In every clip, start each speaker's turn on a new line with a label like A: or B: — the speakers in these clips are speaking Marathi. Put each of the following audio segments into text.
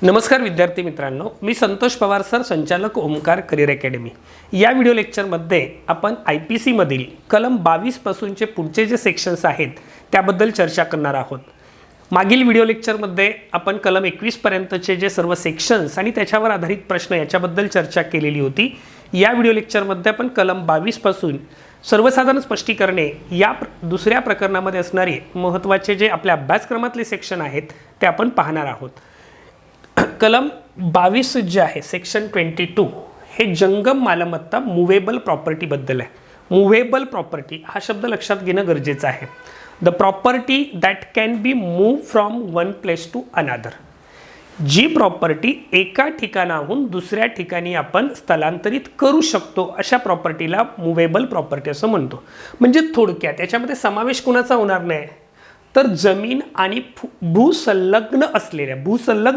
A: नमस्कार विद्यार्थी मित्रांनो, मी संतोष पवार सर, संचालक ओमकार करिअर अकॅडमी। या व्हिडिओ लेक्चरमध्ये आपण IPC मधील कलम 22 पासूनचे पुढचे जे सेक्शन्स आहेत त्याबद्दल चर्चा करणार आहोत। मागील व्हिडिओ लेक्चरमध्ये आपण कलम 21 पर्यंतचे जे सर्व सेक्शन्स आणि त्याच्यावर आधारित प्रश्न याच्याबद्दल चर्चा केलेली होती। या व्हिडिओ लेक्चरमध्ये आपण कलम 22 पासून सर्वसाधारण स्पष्टीकरणे या दुसऱ्या प्रकरणामध्ये असणारे महत्त्वाचे जे आपल्या अभ्यासक्रमातले सेक्शन आहेत ते आपण पाहणार आहोत। कलम 22 जे आहे सेक्शन 22 हे जंगम मालमत्ता मूवेबल प्रॉपर्टी बद्दल आहे। मूवेबल प्रॉपर्टी हा शब्द लक्षात घेणं गरजेचं आहे। The property that can be move from one place to another, जी प्रॉपर्टी एका ठिकाणाहून दुसऱ्या ठिकाणी आपण स्थलांतरित करू शकतो अशा प्रॉपर्टीला मूवेबल प्रॉपर्टी असं म्हणतो। म्हणजे थोडक्यात याच्यामध्ये समावेश कोणाचा होणार नाही तर जमीन आणि भूसंलग्न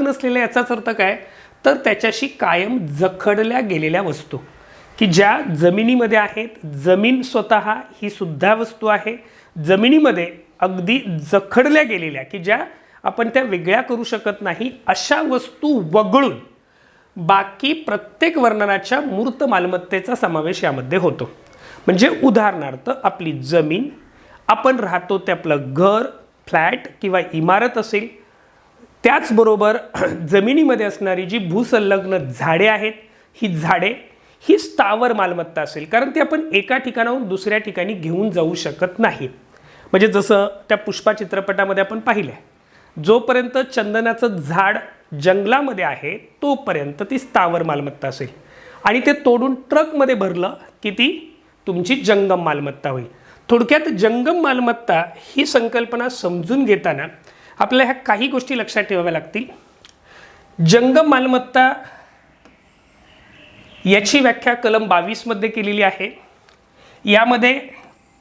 A: असलेल्या याचाच अर्थ काय तर त्याच्याशी कायम जखडल्या गेलेल्या वस्तू की ज्या जमिनीमध्ये आहेत। जमीन स्वतः ही सुद्धा वस्तू आहे, जमिनीमध्ये अगदी जखडल्या गेलेल्या की ज्या आपण त्या वेगळ्या करू शकत नाही अशा वस्तू वगळून बाकी प्रत्येक वर्णनाच्या मूर्त मालमत्तेचा समावेश यामध्ये होतो। म्हणजे उदाहरणार्थ आपली जमीन, आपण राहतो ते आपलं घर, फ्लॅट किंवा इमारत असेल, त्याचबरोबर जमिनीमध्ये असणारी जी भूसंलग्न झाडे आहेत ही झाडे ही स्थावर मालमत्ता असेल, कारण ती आपण एका ठिकाणाहून दुसऱ्या ठिकाणी घेऊन जाऊ शकत नाही। म्हणजे जसं त्या पुष्पा चित्रपटामध्ये आपण पाहिले, जोपर्यंत चंदनाचं झाड जंगलामध्ये आहे तोपर्यंत ती स्थावर मालमत्ता असेल आणि ते तोडून ट्रकमध्ये भरलं की ती तुमची जंगम मालमत्ता होईल। थोडक्यात जंगम मालमत्ता ही संकल्पना समजून घेताना आपल्याला ह्या काही गोष्टी लक्षात ठेवाव्या लागतील। जंगम मालमत्ता याची व्याख्या कलम 22 मध्ये केलेली आहे। यामध्ये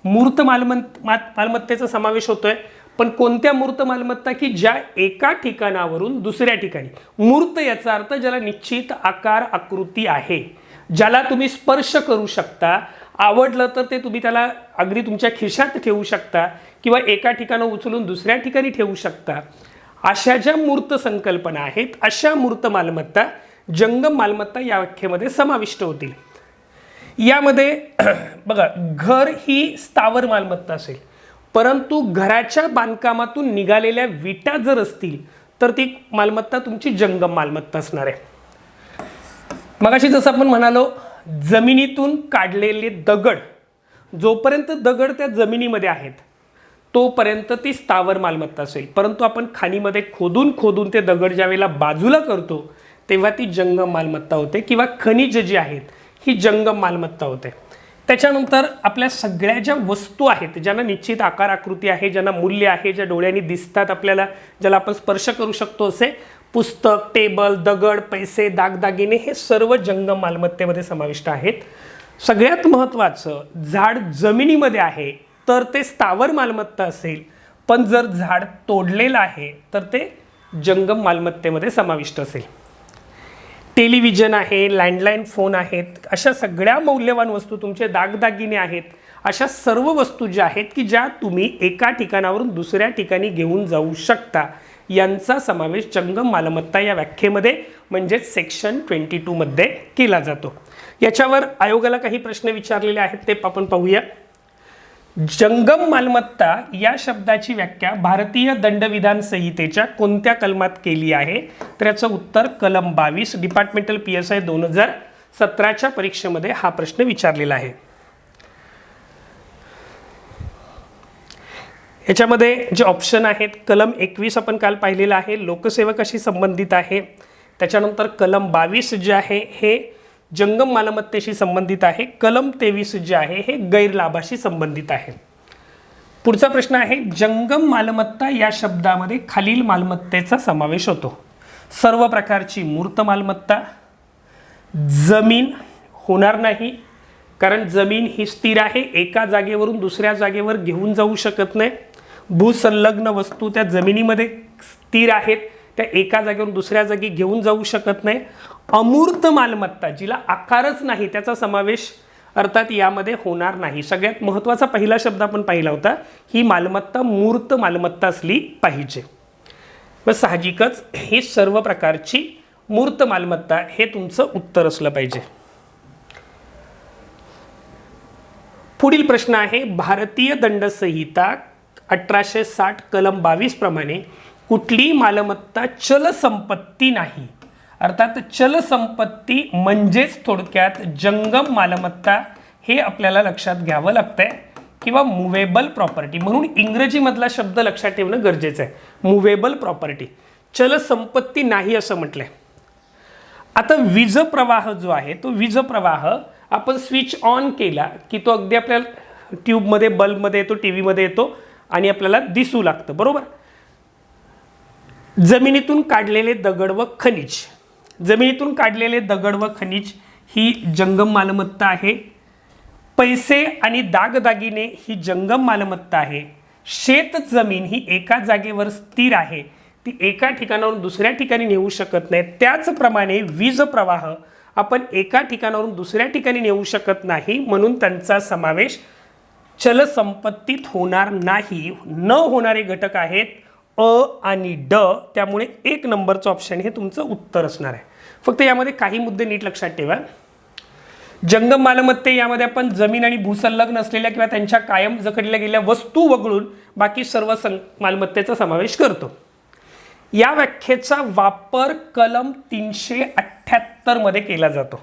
A: मूर्त मालमत्तेचा समावेश होतोय, पण कोणत्या मूर्त मालमत्ता की ज्या एका ठिकाणावरून दुसऱ्या ठिकाणी, मूर्त याचा अर्थ ज्याला निश्चित आकार आकृती आहे, ज्याला तुम्ही स्पर्श करू शकता, आवडलं तर ते तुम्ही त्याला अगदी तुमच्या खिशात ठेवू शकता किंवा एका ठिकाणं उचलून दुसऱ्या ठिकाणी ठेवू शकता, अशा ज्या मूर्त संकल्पना आहेत अशा मूर्त मालमत्ता जंगम मालमत्ता या व्याख्येमध्ये समाविष्ट होतील। यामध्ये बघा, घर ही स्थावर मालमत्ता असेल, परंतु घराच्या बांधकामातून निघालेल्या विटा जर असतील तर ती मालमत्ता तुमची जंगम मालमत्ता असणार आहे। मगाशी जसं आपण म्हणालो, जमिनीतून काढलेले दगड, जोपर्यंत दगड त्या जमिनीमध्ये आहेत तोपर्यंत ती स्थावर मालमत्ता असेल, परंतु आपण खाणीमध्ये खोदून ते दगड ज्या वेळेला बाजूला करतो तेव्हा ती जंगम मालमत्ता होते किंवा खनिज जी आहेत ही जंगम मालमत्ता होते। त्याच्यानंतर आपल्या सगळ्या ज्या वस्तू आहेत ज्यांना निश्चित आकार आकृती आहे, ज्यांना मूल्य आहे, ज्या डोळ्यांनी दिसतात आपल्याला, ज्याला आपण स्पर्श करू शकतो, असे पुस्तक, टेबल, दगड, पैसे, दागदागिने हे सर्व जंगम मालमत्तेमध्ये समाविष्ट आहेत। सगळ्यात महत्त्वाचं, झाड जमिनीमध्ये आहे तर ते स्थावर मालमत्ता असेल, पण जर झाड तोडलेलं आहे तर ते जंगम मालमत्तेमध्ये समाविष्ट असेल। टेलिव्हिजन आहे, लँडलाईन फोन आहेत, अशा सगळ्या मौल्यवान वस्तू, तुमचे दागदागिने आहेत, अशा सर्व वस्तू ज्या आहेत की ज्या तुम्ही एका ठिकाणावरून दुसऱ्या ठिकाणी घेऊन जाऊ शकता, यांचा समावेश जंगम मालमत्ता या व्याख्येमध्ये म्हणजे सेक्शन 22 मध्ये केला जातो। याच्यावर आयोगाला काही प्रश्न विचारलेले आहेत ते आपण पाहूया। जंगम मालमत्ता या शब्दाची व्याख्या भारतीय दंडविधान संहितेच्या कोणत्या कलमात केली आहे तर याचं उत्तर कलम 22, डिपार्टमेंटल PSI 2017च्या परीक्षेमध्ये हा प्रश्न विचारलेला आहे। याच्यामध्ये जे ऑप्शन आहेत, कलम 21 आपण काल पाहिलेलं आहे, लोकसेवकाशी संबंधित आहे। त्याच्यानंतर कलम 22 जे आहे हे जंगम मालमत्तेशी संबंधित आहे। कलम 23 जे आहे हे गैरलाभाशी संबंधित आहे। पुढचा प्रश्न आहे, जंगम मालमत्ता या शब्दामध्ये खालील मालमत्तेचा समावेश होतो। सर्व प्रकारची मूर्त मालमत्ता, जमीन होणार नाही कारण जमीन ही स्थिर आहे, एका जागेवरून दुसऱ्या जागेवर घेऊन जाऊ शकत नाही। भूसंलग्न वस्तू त्या जमिनीमध्ये स्थिर आहेत, त्या एका जागेवरून दुसऱ्या जागी घेऊन जाऊ शकत नाही। अमूर्त मालमत्ता जिला आकारच नाही त्याचा समावेश अर्थात यामध्ये होणार नाही। सगळ्यात महत्त्वाचा पहिला शब्द आपण पाहिला होता, ही मालमत्ता मूर्त मालमत्ता असली पाहिजे। मग साहजिकच ही सर्व प्रकारची मूर्त मालमत्ता हे तुमचं उत्तर असलं पाहिजे. पुढील प्रश्न आहे, भारतीय दंड संहिता 1860 कलम 22 प्रमाणे कुठली मालमत्ता चल संपत्ती नाही. अर्थात चल संपत्ती म्हणजेच थोडक्यात जंगम मालमत्ता हे आपल्याला लक्षात घ्यावं लागतंय, किंवा मुवेबल प्रॉपर्टी म्हणून इंग्रजीमधला शब्द लक्षात ठेवणं गरजेचं आहे. मुवेबल प्रॉपर्टी चल संपत्ती नाही असं म्हटलंय. आता वीज प्रवाह जो आहे तो वीज प्रवाह आपण स्विच ऑन केला की तो अगदी आपल्याला ट्यूबमध्ये, बल्बमध्ये येतो, टी व्हीमध्ये येतो आणि आपल्याला दिसू लागतं, बरोबर. जमिनीतून काढलेले दगड व खनिज, जमिनीतून काढलेले दगड व खनिज ही जंगम मालमत्ता आहे. पैसे आणि दागदागिने ही जंगम मालमत्ता आहे. शेत जमीन ही एका जागेवर स्थिर आहे, ती एका ठिकाणावरून दुसऱ्या ठिकाणी नेऊ शकत नाही. त्याचप्रमाणे वीज प्रवाह आपण एका ठिकाणावरून दुसऱ्या ठिकाणी नेऊ शकत नाही, म्हणून त्यांचा समावेश चल संपत्तीत होणार नाही. न होणारे घटक आहेत अ आणि ड, त्यामुळे 1 नंबरचं ऑप्शन हे तुमचं उत्तर असणार आहे. फक्त यामध्ये काही मुद्दे नीट लक्षात ठेवा. जंगम मालमत्ते यामध्ये आपण जमीन आणि भूसंलग्न असलेल्या किंवा त्यांच्या कायम जखडल्या गेलेल्या वस्तू वगळून बाकी सर्व मालमत्तेचा समावेश करतो. या व्याख्येचा वापर कलम 378 मध्ये केला जातो.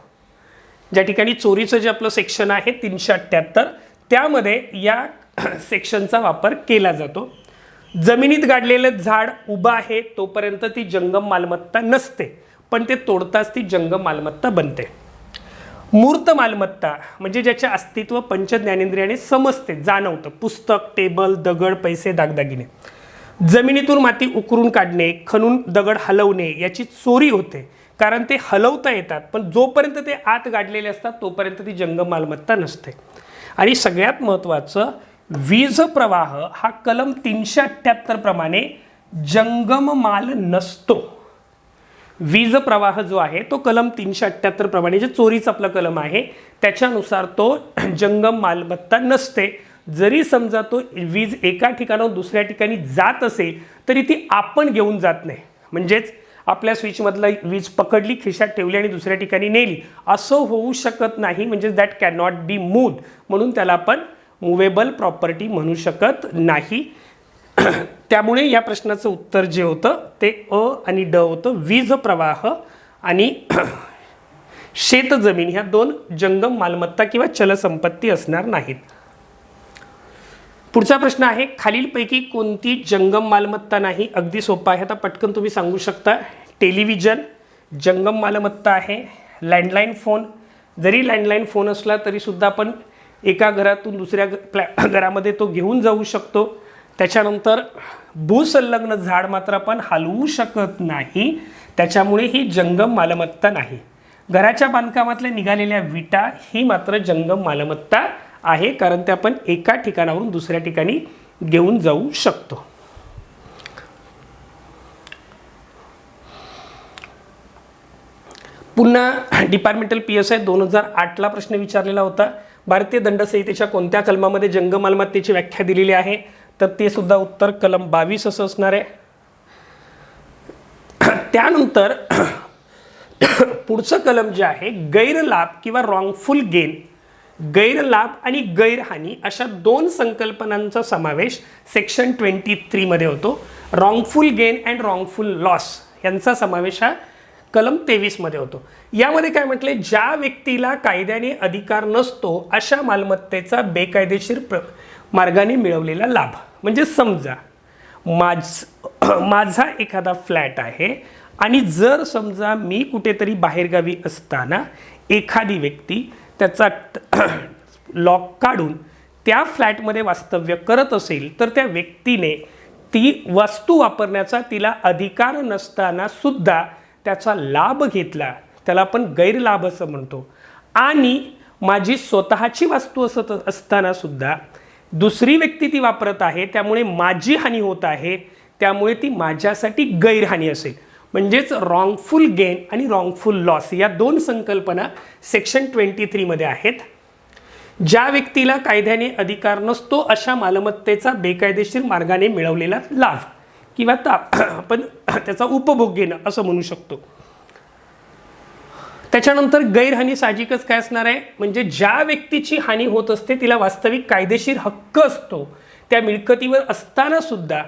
A: ज्या ठिकाणी चोरीचं जे आपलं सेक्शन आहे 378, त्यामध्ये या सेक्शनचा वापर केला जातो. जमिनीत गाडलेलं झाड उभं आहे तोपर्यंत ती जंगम मालमत्ता नसते, पण ते तोडताच ती जंगम मालमत्ता बनते. मूर्त मालमत्ता म्हणजे ज्याचे अस्तित्व पंच ज्ञानेंद्रियाने समजते, जाणवतं. पुस्तक, टेबल, दगड, पैसे, दागदागिने. जमिनीतून माती उकरून काढणे, खणून दगड हलवणे याची चोरी होते, कारण ते हलवता येतात, पण जोपर्यंत ते आत गाडलेले असतात तोपर्यंत ती जंगम मालमत्ता नसते. आणि सगळ्यात महत्त्वाचं, वीज प्रवाह हा कलम 378 प्रमाणे जंगम माल नसतो. वीज प्रवाह जो आहे तो कलम 378 प्रमाणे, जे चोरीचा आपला कलम आहे त्याच्यानुसार तो जंगम मालमत्ता नसते. जरी समजा तो वीज एका ठिकाणाहून दुसऱ्या ठिकाणी जात असेल तरी ती आपण घेऊन जात नाही. म्हणजेच आपल्या स्विचमधला वीज पकडली, खिशात ठेवली आणि दुसऱ्या ठिकाणी नेली, असं होऊ शकत नाही. म्हणजेच that can not be moved, म्हणून त्याला आपण मुवेबल प्रॉपर्टी म्हणू शकत नाही. त्यामुळे या प्रश्नाचं उत्तर जे होतं ते अ आणि ड होतं. वीज प्रवाह आणि शेतजमीन ह्या 2 जंगम मालमत्ता किंवा चलसंपत्ती असणार नाहीत. पुढचा प्रश्न आहे, खालीलपैकी कोणती जंगम मालमत्ता नाही. अगदी सोपा आहे, आता पटकन तुम्ही सांगू शकता. टेलिव्हिजन जंगम मालमत्ता आहे. लँडलाईन फोन, जरी लँडलाईन फोन असला तरी सुद्धा आपण एका घरातून दुसऱ्या घरामध्ये तो घेऊन जाऊ शकतो. त्याच्यानंतर भूसंलग्न झाड मात्र आपण हलवू शकत नाही, त्याच्यामुळे ही जंगम मालमत्ता नाही. घराच्या बांधकामातल्या निघालेल्या विटा ही मात्र जंगम मालमत्ता आहे, कारण ते आपण एका ठिकाणावरून दुसऱ्या ठिकाणी घेऊन जाऊ शकतो. पुन्हा डिपार्टमेंटल PSI 2008ला प्रश्न विचारलेला होता. भारतीय दंड संहितेच्या कोणत्या कलमामध्ये जंगम मालमत्तेची व्याख्या दिलेली आहे, तर ते सुद्धा उत्तर कलम 22 असं असणार आहे. त्यानंतर पुढचं कलम जे आहे, गैरलाभ किंवा रॉंगफुल गेन, गैरलाभ आणि गैरहानी अशा 2 संकल्पनांचा समावेश सेक्शन 23 मध्ये होतो. रॉंगफुल गेन अँड रॉंगफुल लॉस यांचा समावेश हा कलम 23 मध्ये होतो. यामध्ये काय म्हटले, ज्या व्यक्तीला कायद्याने अधिकार नसतो अशा मालमत्तेचा बेकायदेशीर मार्गाने मिळवलेला लाभ. म्हणजे समजा माझा एखादा फ्लॅट आहे आणि जर समजा मी कुठेतरी बाहेरगावी असताना एखादी व्यक्ती त्याचा लॉक काढून त्या फ्लॅटमध्ये वास्तव्य करत असेल, तर त्या व्यक्तीने ती वस्तू वापरण्याचा तिला अधिकार नसताना सुद्धा त्याचा लाभ घेतला, त्याला आपण गैरलाभ असं म्हणतो. आणि माझी स्वतःची वस्तू असताना सुद्धा दुसरी व्यक्ती ती वापरत आहे, त्यामुळे माझी हानी होत आहे, त्यामुळे ती माझ्यासाठी गैरहानी असेल. म्हणजेच रॉंगफुल गेन आणि रॉंगफुल लॉस या 2 संकल्पना सेक्शन 23 मध्ये आहेत. ज्या व्यक्तीला कायद्याने अधिकार नसतो अशा मालमत्तेचा बेकायदेशीर मार्गाने मिळवलेला लाभ, किंवा ताप आपण त्याचा उपभोग घेणं असं म्हणू शकतो. त्याच्यानंतर गैरहानी साहजिकच काय असणार आहे, म्हणजे ज्या व्यक्तीची हानी होत असते तिला वास्तविक कायदेशीर हक्क असतो त्या मिळकतीवर असताना सुद्धा,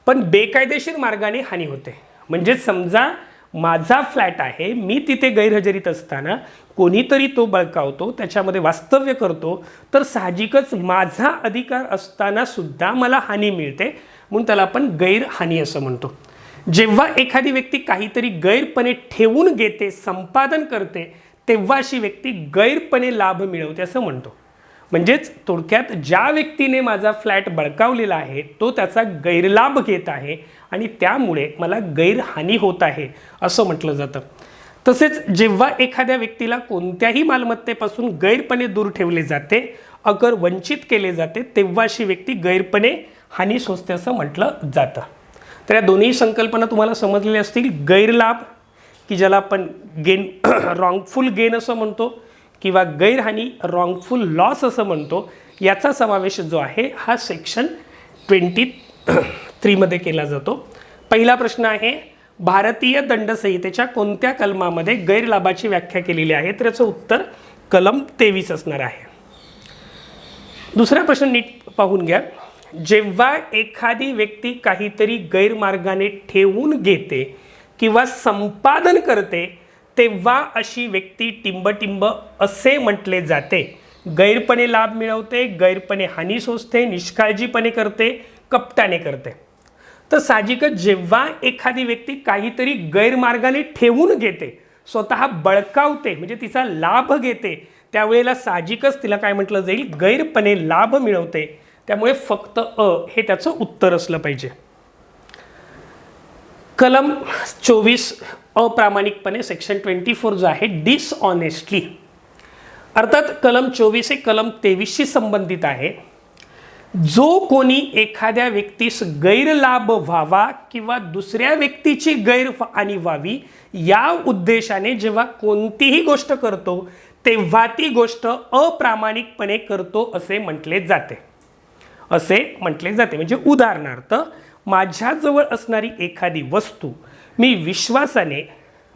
A: पण बेकायदेशीर मार्गाने हानी होते. म्हणजे समजा माझा फ्लॅट आहे, मी तिथे गैरहजेरीत असताना कोणीतरी तो बळकावतो, त्याच्यामध्ये वास्तव्य करतो, तर साहजिकच माझा अधिकार असताना सुद्धा मला हानी मिळते, म्हणून त्याला आपण गैरहानी असं म्हणतो. जेव्हा एखादी व्यक्ती काहीतरी गैरपणे ठेवून घेते, संपादन करते, तेव्हा अशी व्यक्ती गैरपणे लाभ मिळवते असं म्हणतो. म्हणजेच थोडक्यात ज्या व्यक्तीने माझा फ्लॅट बळकावलेला आहे तो त्याचा गैरलाभ घेत आहे आणि त्यामुळे मला गैरहानी होत आहे असं म्हटलं जातं. तसेच जेव्हा एखाद्या व्यक्तीला कोणत्याही मालमत्तेपासून गैरपणे दूर ठेवले जाते, अगर वंचित केले जाते, तेव्हा अशी व्यक्ती गैरपणे हानी सोसते असं म्हटलं जातं. तर या दोन्ही संकल्पना तुम्हाला समजलेल्या असतील. गैरलाभ की ज्याला आपण गेन रॉंगफुल गेन असं म्हणतो, किंवा गैरहानी रॉंगफुल लॉस असं म्हणतो, याचा समावेश जो आहे हा सेक्शन 23 मध्ये केला जातो. पहिला प्रश्न आहे, भारतीय दंडसंहितेच्या कोणत्या कलमामध्ये गैरलाभाची व्याख्या केलेली आहे? तर याचं उत्तर कलम 23 असणार आहे. दुसरा प्रश्न नीट पाहून घ्या. जेव्हा एखादी व्यक्ती काहीतरी गैरमार्गाने ठेवून घेते किंवा संपादन करते, तेव्हा अशी व्यक्ती टिंबटिंब असे म्हटले जाते. गैरपणे लाभ मिळवते, गैरपणे हानी सोसते, निष्काळजीपणे करते, कपटाने करते. तर साहजिकच जेव्हा एखादी व्यक्ती काहीतरी गैरमार्गाने ठेवून घेते, स्वतः बळकावते, म्हणजे तिचा लाभ घेते, त्यावेळेला साहजिकच तिला काय म्हटलं जाईल, गैरपणे लाभ मिळवते. त्यामुळे फक्त हे त्याचं उत्तर असलं पाहिजे. कलम 24 अप्रामाणिकपणे, सेक्शन 24 जो आहे डिसऑनेस्टली, अर्थात कलम 24 हे कलम 23शी संबंधित आहे. जो कोणी एखाद्या व्यक्तीस गैरलाभ व्हावा किंवा दुसऱ्या व्यक्तीची गैरहानी व्हावी या उद्देशाने जेव्हा कोणतीही गोष्ट करतो, तेव्हा ती गोष्ट अप्रामाणिकपणे करतो असे म्हटले जाते. म्हणजे उदाहरणार्थ, माझ्याजवळ असणारी एखादी वस्तू मी विश्वासाने,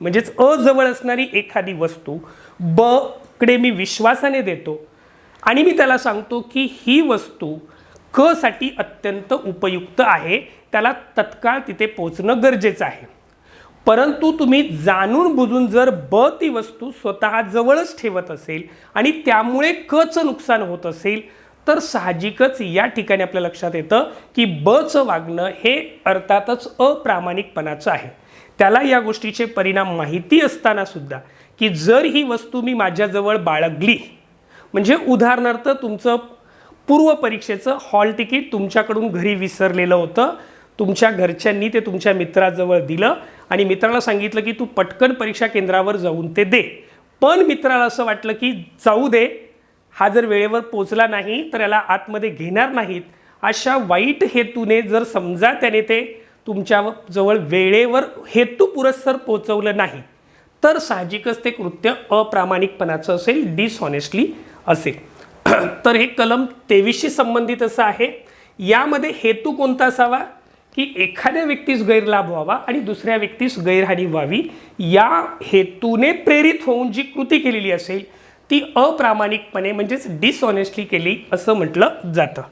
A: म्हणजेच अजवळ असणारी एखादी वस्तू ब कडे मी विश्वासाने देतो आणि मी त्याला सांगतो की ही वस्तू क साठी अत्यंत उपयुक्त आहे, त्याला तत्काळ तिथे पोहोचणं गरजेचं आहे. परंतु तुम्ही जाणून बुजून जर ब ती वस्तू स्वतः जवळच ठेवत असेल आणि त्यामुळे कचं नुकसान होत असेल, तर साहजिकच या ठिकाणी आपल्या लक्षात येतं की बचं वागणं हे अर्थातच अप्रामाणिकपणाचं आहे. त्याला या गोष्टीचे परिणाम माहिती असताना सुद्धा की जर ही वस्तू मी माझ्याजवळ बाळगली, म्हणजे उदाहरणार्थ तुमचं पूर्व परीक्षेचं हॉल तिकीट तुमच्याकडून घरी विसरलेलं होतं, तुमच्या घरच्यांनी ते तुमच्या मित्राजवळ दिलं आणि मित्राला सांगितलं की तू पटकन परीक्षा केंद्रावर जाऊन ते दे. पण मित्राला असं वाटलं की जाऊ दे, हा जर वेळेवर पोचला नाही तर याला आतमध्ये घेणार नाहीत, अशा वाईट हेतूने जर समजा त्याने ते तुमच्या जवळ वेळेवर हेतू पुरस्सर पोचवलं नाही, तर साहजिकच ते कृत्य अप्रामाणिकपणाचं असेल, डिसऑनेस्टली असेल. तर हे कलम 23शी संबंधित असं आहे. यामध्ये हेतू कोणता असावा की एखाद्या व्यक्तीस गैरलाभ व्हावा आणि दुसऱ्या व्यक्तीस गैरहानी व्हावी, या हेतूने प्रेरित होऊन जी कृती केलेली असेल ती अप्रामाणिकपणे म्हणजेच डिसऑनेस्टली केली असं म्हटलं जातं.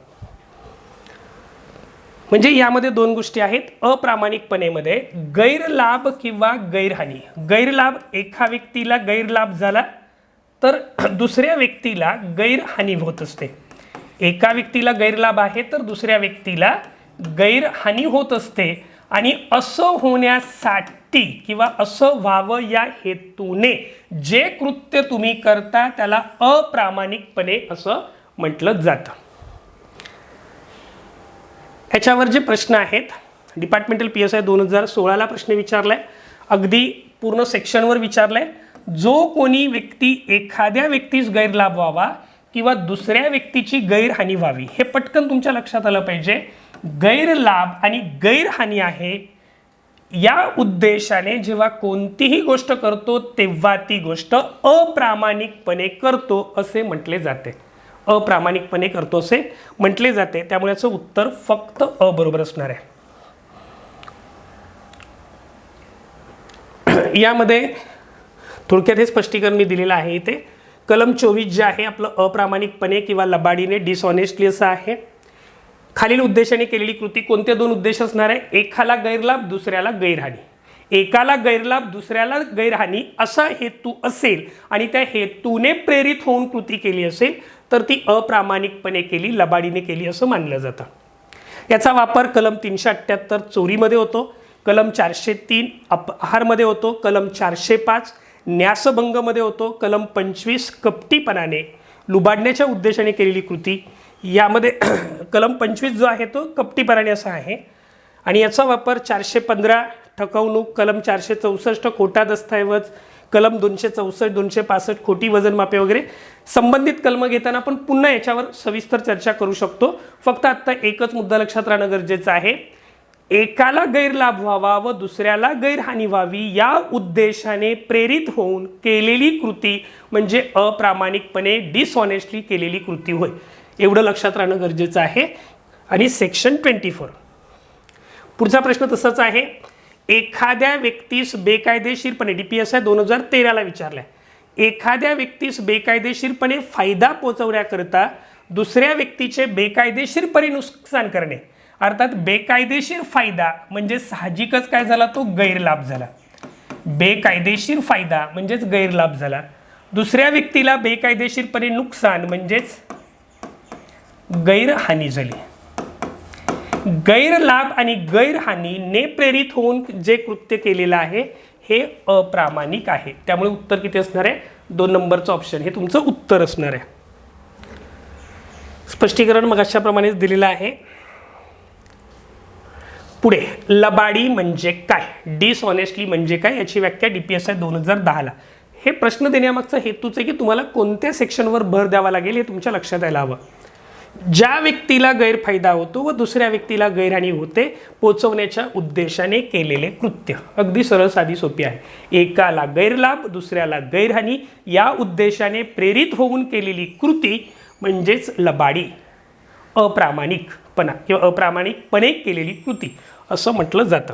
A: म्हणजे यामध्ये दोन गोष्टी आहेत. अप्रामाणिकपणेमध्ये गैरलाभ किंवा गैरहानी. गैरलाभ, एका व्यक्तीला गैरलाभ झाला तर दुसऱ्या व्यक्तीला गैरहानी होत असते. एका व्यक्तीला गैरलाभ आहे तर दुसऱ्या व्यक्तीला गैरहानी होत असते आणि असं होण्यासाठी किंवा असं व्हावं या हेतूने जे कृत्य तुम्ही करता त्याला अप्रामाणिकपणे असं म्हटलं जातं. याच्यावर जे प्रश्न आहेत, डिपार्टमेंटल PSI 2016ला प्रश्न विचारलाय, अगदी पूर्ण सेक्शनवर विचारलाय. जो कोणी व्यक्ती एखाद्या व्यक्तीस गैरलाभ व्हावा किंवा दुसऱ्या व्यक्तीची गैरहानी व्हावी, हे पटकन तुमच्या लक्षात आलं पाहिजे. गैरलाभ आणि गैरहानी आहे या उद्देशाने जेव्हा कोणतीही गोष्ट करतो तेव्हा ती गोष्ट अप्रामाणिकपणे करतो असे म्हटले जाते. अप्रामाणिकपणे करतो असे म्हटले जाते. त्यामुळे याचं उत्तर फक्त अ बरोबर असणार आहे. यामध्ये थोडक्यात हे स्पष्टीकरण मी दिलेलं आहे इथे. कलम 24 जे आहे आपलं अप्रामाणिकपणे किंवा लबाडीने डिसऑनेस्टली असं आहे. खालील उद्देशाने केलेली कृती कोणते दोन उद्देश असणार आहे? एकाला गैरलाभ दुसऱ्याला गैरहानी. एकाला गैरलाभ दुसऱ्याला गैरहानी असा हेतू असेल आणि त्या हेतूने प्रेरित होऊन कृती केली असेल तर ती अप्रामाणिकपणे केली, लबाडीने केली असं मानलं जातं. याचा वापर कलम 378 चोरीमध्ये होतो, कलम 403 अपहारमध्ये होतो, कलम 405 न्यासभंगमध्ये होतो, कलम 25 कपटीपणाने लुबाडण्याच्या उद्देशाने केलेली कृती. यामध्ये कलम 25 जो आहे तो कपटीपणाने असा आहे आणि याचा वापर 415 ठकवणूक, कलम 464 खोटा दस्तऐवज, कलम 264 265 खोटी वजनमापे वगैरे संबंधित कलम घेताना आपण पुन्हा याच्यावर सविस्तर चर्चा करू शकतो. फक्त आत्ता एकच मुद्दा लक्षात राहणं गरजेचं आहे. एकाला गैरलाभ व्हावा व दुसऱ्याला गैरहानी व्हावी या उद्देशाने प्रेरित होऊन केलेली कृती म्हणजे अप्रामाणिकपणे डिसऑनेस्टली केलेली कृती होय. एवढं लक्षात राहणं गरजेचं आहे. आणि सेक्शन 24 पुढचा प्रश्न तसाच आहे. एखाद्या व्यक्तीस बेकायदेशीरपणे DPSI 2013ला विचारलाय. एखाद्या व्यक्तीस बेकायदेशीरपणे फायदा पोचवण्याकरता दुसऱ्या व्यक्तीचे बेकायदेशीरपणे नुकसान करणे, अर्थात बेकायदेशीर फायदा म्हणजे साहजिकच काय झाला, तो गैरलाभ झाला. बेकायदेशीर फायदा म्हणजेच गैरलाभ झाला. दुसऱ्या व्यक्तीला बेकायदेशीरपणे नुकसान म्हणजेच गैरहानी झाली. गैरलाभ आणि गैरहानीने प्रेरित होऊन जे कृत्य केलेलं आहे हे अप्रामाणिक आहे. त्यामुळे उत्तर किती असणार आहे? 2 नंबरचं ऑप्शन हे तुमचं उत्तर असणार आहे. स्पष्टीकरण मग अशाप्रमाणेच दिलेलं आहे. पुढे लबाडी म्हणजे काय, डिसऑनेस्टली म्हणजे काय याची व्याख्या DPSI 2010ला. हे प्रश्न देण्यामागचा हेतूच आहे की तुम्हाला कोणत्या सेक्शनवर भर द्यावा लागेल हे तुमच्या लक्षात यायला हवं. ज्या व्यक्तीला गैरफायदा होतो व दुसऱ्या व्यक्तीला गैरहानी होते पोचवण्याच्या उद्देशाने केलेले कृत्य. अगदी सरळ साधी सोपी आहे. एकाला गैरलाभ दुसऱ्याला गैरहानी या उद्देशाने प्रेरित होऊन केलेली कृती म्हणजेच लबाडी, अप्रामाणिकपणा किंवा अप्रामाणिकपणे केलेली कृती असं म्हटलं जातं.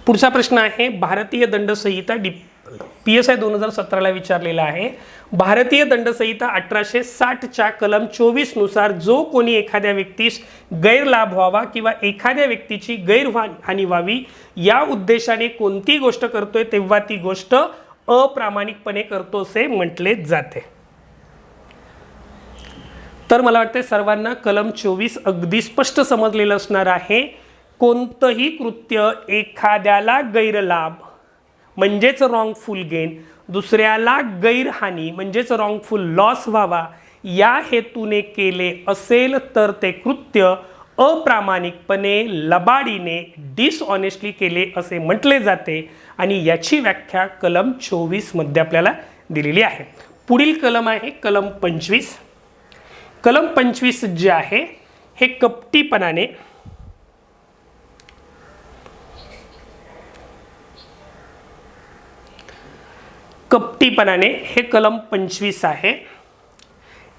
A: पुढचा प्रश्न आहे. भारतीय दंड संहिता PSI 2017ला विचारलेला आहे. भारतीय दंड संहिता 1860च्या कलम 24 नुसार जो कोणी एखाद्या व्यक्तीस गैरलाभ व्हावा किंवा एखाद्या व्यक्तीची गैरहानी व्हावी या उद्देशाने कोणती गोष्ट करतोय तेव्हा ती गोष्ट अप्रामाणिकपणे करतो असे म्हटले जाते. तर मला वाटते सर्वांना कलम 24 अगदी स्पष्ट समजलेलं असणार आहे. कोणतंही कृत्य एखाद्याला गैरलाभ म्हणजेच रॉंगफुल गेन, दुसऱ्याला गैरहानी म्हणजेच रॉंगफुल लॉस व्हावा या हेतूने केले असेल तर ते कृत्य अप्रामाणिकपणे लबाडीने डिसऑनेस्टली केले असे म्हटले जाते आणि याची व्याख्या कलम 24 मध्ये आपल्याला दिलेली आहे. पुढील कलम आहे कलम 25. कलम 25 जे आहे हे कपटीपणाने हे कलम 25 आहे.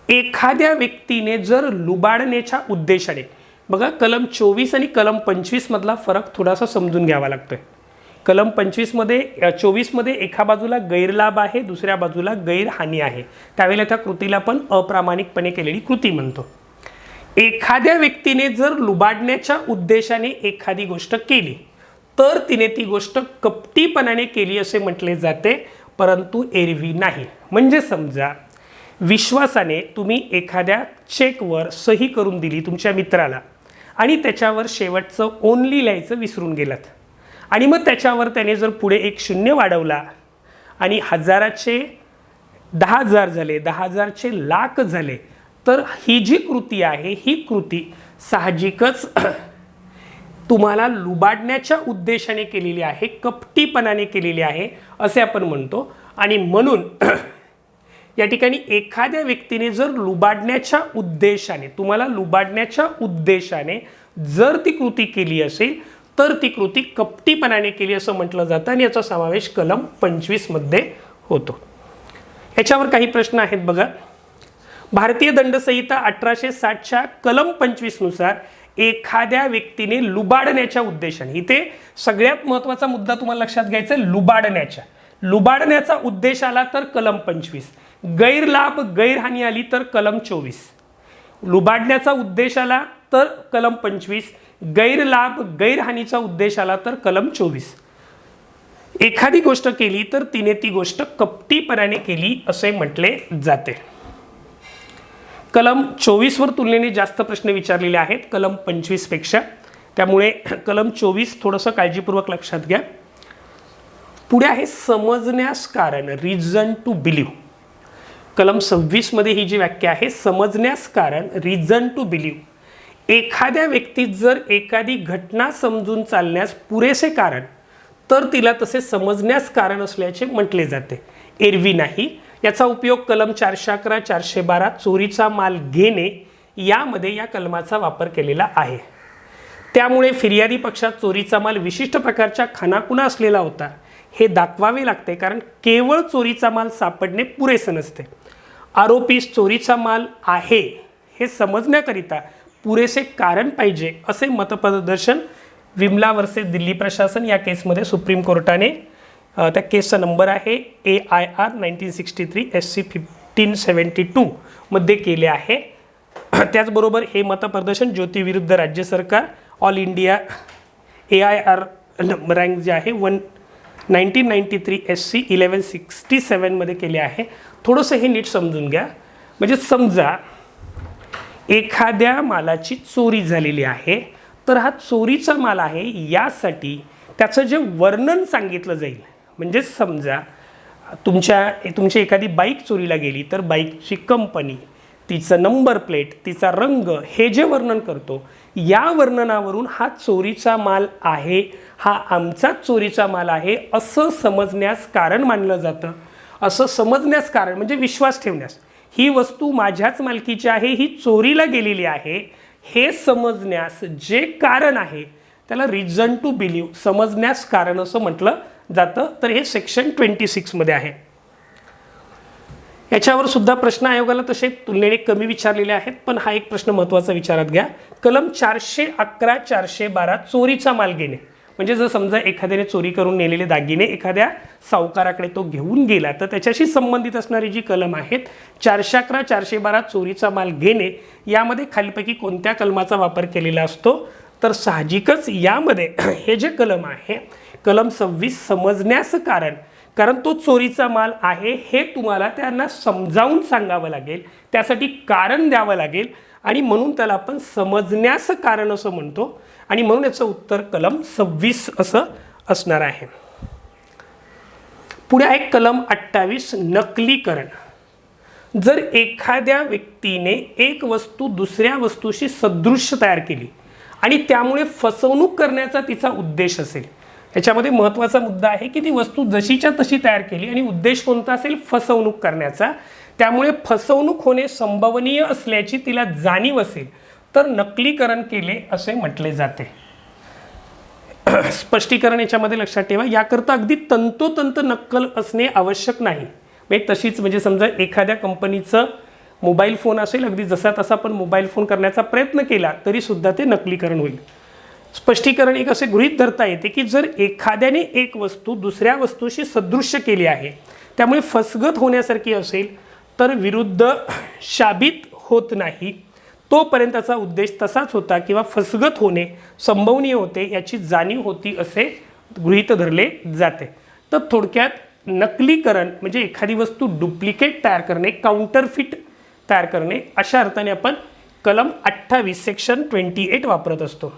A: एखाद्या व्यक्तीने जर लुबाडण्याच्या उद्देशाने, बघा कलम 24 आणि कलम 25 मधला फरक थोडासा समजून घ्यावा लागतोय. कलम 24 मध्ये एका बाजूला गैरलाभ आहे, दुसऱ्या बाजूला गैरहानी आहे. त्यावेळेला त्या कृतीला पण अप्रामाणिकपणे केलेली कृती म्हणतो. एखाद्या व्यक्तीने जर लुबाडण्याच्या उद्देशाने एखादी गोष्ट केली तर तिने ती गोष्ट कपटीपणाने केली असे म्हटले जाते, परंतु एरवी नाही. म्हणजे समजा विश्वासाने तुम्ही एखाद्या चेकवर सही करून दिली तुमच्या मित्राला आणि त्याच्यावर शेवटचं ओनली लिहायचं विसरून गेलात आणि मग त्याच्यावर त्याने जर पुढे एक शून्य वाढवला आणि 1000चे 10,000 झाले, 10,000चे लाख झाले, तर ही जी कृती आहे ही कृती साहजिकच तुम्हाला लुबाडण्याच्या उद्देशाने केलेली आहे, कपटीपणाने केलेली आहे असे आपण म्हणतो. आणि म्हणून या ठिकाणी एखाद्या व्यक्तीने जर लुबाडण्याच्या उद्देशाने, तुम्हाला लुबाडण्याच्या उद्देशाने जर ती कृती केली असेल तर ती कृती कपटीपणाने केली असं म्हटलं जातं आणि याचा समावेश कलम 25 मध्ये होतो. याच्यावर काही प्रश्न आहेत बघा. भारतीय दंड संहिता 1860च्या कलम 25 नुसार एखाद्या व्यक्तीने लुबाडण्याच्या उद्देशाने, इथे सगळ्यात महत्त्वाचा मुद्दा तुम्हाला लक्षात घ्यायचा आहे, लुबाडण्याचा उद्देश आला तर कलम 25, गैरलाभ गैरहानी आली तर कलम 24. लुबाडण्याचा उद्देश आला तर कलम 25, गैरलाभ गैरहानीचा उद्देश आला तर कलम 24. एखादी गोष्ट केली तर तिने ती गोष्ट कपटीपणाने केली असे म्हटले जाते. कलम 24 वर तुलनेने जास्त प्रश्न विचारलेले आहेत कलम 25 पेक्षा, त्यामुळे कलम 24 थोडंसं काळजीपूर्वक लक्षात घ्या. पुढे आहे समजण्यास कारण, रिझन टू बिलीव्ह. कलम 26 मध्ये ही जी व्याख्या आहे, समजण्यास कारण, रिझन टू बिलीव्ह. एखाद्या व्यक्तीत जर एखादी घटना समजून चालण्यास पुरेसे कारण तर तिला तसे समजण्यास कारण असल्याचे म्हटले जाते, एरवी नाही. याचा उपयोग कलम 411, 412 चोरीचा माल घेणे यामध्ये या कलमाचा वापर केलेला आहे. त्यामुळे फिर्यादी पक्षात चोरीचा माल विशिष्ट प्रकारच्या खानाखुणा असलेला होता हे दाखवावे लागते, कारण केवळ चोरीचा माल सापडणे पुरेसे नसते. आरोपीस चोरीचा माल आहे हे समजण्याकरिता पुरेसे कारण पाहिजे असे मतप्रदर्शन विमला वर्सेस दिल्ली प्रशासन या केसमध्ये सुप्रीम कोर्टाने, त्या केसचा नंबर आहे AIR 1963 SC 1572 मध्ये केले आहे. त्याचबरोबर हे मतप्रदर्शन ज्योती विरुद्ध राज्य सरकार ऑल इंडिया AIR रँक जे आहे 1993 SC 1167 मध्ये केले आहे. थोडंसं हे नीट समजून घ्या. म्हणजे समजा एखाद्या मालाची चोरी झालेली आहे, तर हा चोरीचा माल आहे यासाठी त्याचं जे वर्णन सांगितलं जाईल. म्हणजे समजा तुमची एखादी बाईक चोरीला गेली तर बाईकची कंपनी, तिचं नंबर प्लेट, तिचा रंग, हे जे वर्णन करतो या वर्णनावरून हा चोरीचा माल आहे, हा आमचाच चोरीचा माल आहे असं समजण्यास कारण मानलं जातं. असं समजण्यास कारण म्हणजे विश्वास ठेवण्यास, ही वस्तू माझ्याच मालकीची आहे, ही चोरीला गेलेली आहे हे समजण्यास जे कारण आहे त्याला रिझन टू बिलीव्ह, समजण्यास कारण असं म्हटलं जातं. तर हे सेक्शन 26 मध्ये आहे. याच्यावर सुद्धा प्रश्न आयोगाला तसे तुलनेने कमी विचारलेले आहेत, पण हा एक प्रश्न महत्त्वाचा विचारात घ्या. कलम 411, 412 चोरीचा माल घेणे. म्हणजे जर समजा एखाद्याने चोरी करून नेलेले दागिने एखाद्या सावकाराकडे तो घेऊन गेला तर त्याच्याशी संबंधित असणारी जी कलम आहेत 411, 412 चोरीचा माल घेणे, यामध्ये खालीलपैकी कोणत्या कलमाचा वापर केलेला असतो? तर साहजिकच यामध्ये हे जे कलम आहे कलम 26 समजण्यास कारण, कारण तो चोरीचा माल आहे हे तुम्हाला त्यांना समजावून सांगावं लागेल, त्यासाठी कारण द्यावं लागेल आणि म्हणून त्याला आपण समजण्यास कारण असं म्हणतो आणि म्हणून याचं उत्तर कलम 26 असं असणार आहे. पुढे आहे कलम 28 नकलीकरण. जर एखाद्या व्यक्तीने एक वस्तू दुसऱ्या वस्तूशी सदृश्य तयार केली आणि त्यामुळे फसवणूक करण्याचा तिचा उद्देश असेल, याच्यामध्ये महत्त्वाचा मुद्दा आहे की ती वस्तू जशीच्या तशी तयार केली आणि उद्देश कोणता असेल? फसवणूक करण्याचा. त्यामुळे फसवणूक होणे संभवनीय असल्याची तिला जाणीव असेल तर नकलीकरण केले असे म्हटले जाते. स्पष्टीकरण याच्यामध्ये लक्षात ठेवा, याकरता अगदी तंतोतंत नक्कल असणे आवश्यक नाही. म्हणजे तशीच, म्हणजे समजा एखाद्या कंपनीचं मोबाईल फोन असेल, अगदी जसा तसा पण मोबाईल फोन करण्याचा प्रयत्न केला तरी सुद्धा ते नकलीकरण होईल. स्पष्टीकरण एक असे गृहीत धरता येते की जर एखाद्याने एक वस्तू दुसऱ्या वस्तूशी सदृश्य केली आहे, त्यामुळे फसगत होण्यासारखी असेल तर विरुद्ध शाबित होत नाही तोपर्यंतचा उद्देश तसाच होता किंवा फसगत होणे संभवनीय होते याची जाणीव होती असे गृहीत धरले जाते. तर थोडक्यात नकलीकरण म्हणजे एखादी वस्तू डुप्लिकेट तयार करणे, काउंटरफिट तयार करणे, अशा अर्थाने आपण कलम 28 सेक्शन 28 वापरत असतो.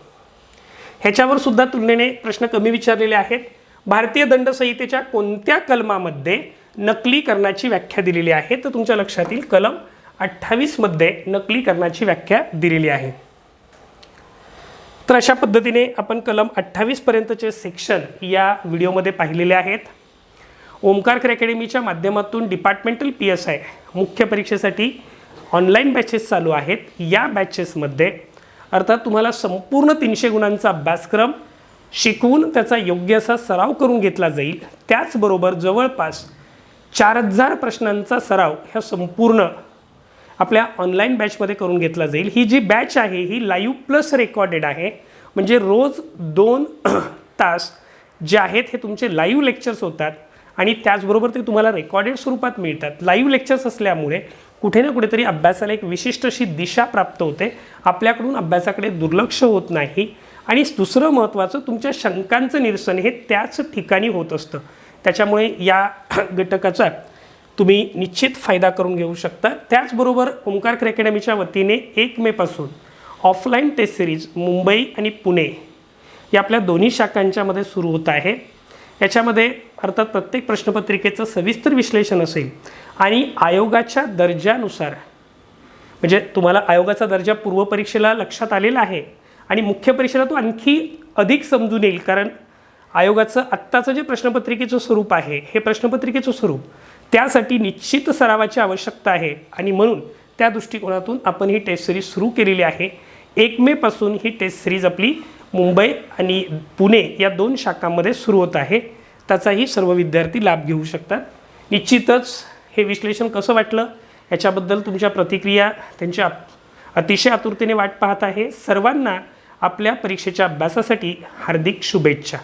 A: ह्याच्यावर सुद्धा तुलनेने प्रश्न कमी विचारलेले आहेत. भारतीय दंड संहितेच्या कोणत्या कलमामध्ये नकलीकरणाची व्याख्या दिलेली आहे? तर तुमच्या लक्षात येईल कलम 28 मध्ये नकलीकरणाची व्याख्या दिलेली आहे. तर अशा पद्धतीने आपण कलम 28 पर्यंतचे सेक्शन या व्हिडिओमध्ये पाहिलेले आहेत. ओमकार अकॅडमीच्या माध्यमातून डिपार्टमेंटल PSI मुख्य परीक्षेसाठी ऑनलाईन बॅचेस चालू आहेत. या बॅचेसमध्ये अर्थात तुम्हाला संपूर्ण 300 गुणांचा अभ्यासक्रम शिकवून त्याचा योग्य असा सराव करून घेतला जाईल. त्याचबरोबर जवळपास 4000 प्रश्नांचा सराव ह्या संपूर्ण आपल्या ऑनलाईन बॅचमध्ये करून घेतला जाईल. ही जी बॅच आहे ही लाईव्ह प्लस रेकॉर्डेड आहे, म्हणजे रोज 2 तास जे आहेत हे तुमचे लाईव्ह लेक्चर्स होतात आणि त्याचबरोबर ते तुम्हाला रेकॉर्डेड स्वरूपात मिळतात. लाईव्ह लेक्चर्स असल्यामुळे कुठे ना कुठेतरी अभ्यासाला एक विशिष्ट अशी दिशा प्राप्त होते, आपल्याकडून अभ्यासाकडे दुर्लक्ष होत नाही. आणि दुसरं महत्त्वाचं, तुमच्या शंकांचं निरसन हे त्याच ठिकाणी होत असतं. त्याच्यामुळे या घटकाचा तुम्ही निश्चित फायदा करून घेऊ शकता. त्याचबरोबर ओमकार अकॅडमीच्या वतीने 1 मेपासून ऑफलाईन टेस्ट सिरीज मुंबई आणि पुणे या आपल्या दोन्ही शाखांच्यामध्ये सुरू होत आहे. याच्यामध्ये अर्थात प्रत्येक प्रश्नपत्रिकेचं सविस्तर विश्लेषण असेल आणि आयोगाच्या दर्जानुसार, म्हणजे तुम्हाला आयोगाचा दर्जा पूर्वपरीक्षेला लक्षात आलेला आहे आणि मुख्य परीक्षेला तो आणखी अधिक समजून येईल, कारण आयोगाचं आत्ताचं जे प्रश्नपत्रिकेचं स्वरूप आहे हे प्रश्नपत्रिकेचं स्वरूप त्यासाठी निश्चित सरावाची आवश्यकता आहे आणि म्हणून त्या दृष्टिकोनातून आपण ही टेस्ट सिरीज सुरू केलेली आहे. 1 मेपासून ही टेस्ट सिरीज आपली मुंबई आणि पुणे या 2 शाखांमध्ये सुरू होत आहे. त्याचाही सर्व विद्यार्थी लाभ घेऊ शकतात. निश्चितच हे विश्लेषण कसं वाटलं याच्याबद्दल तुमच्या प्रतिक्रिया त्यांच्या अतिशय आतुरतेने वाट पाहत आहे. सर्वांना आपल्या परीक्षेच्या अभ्यासासाठी हार्दिक शुभेच्छा.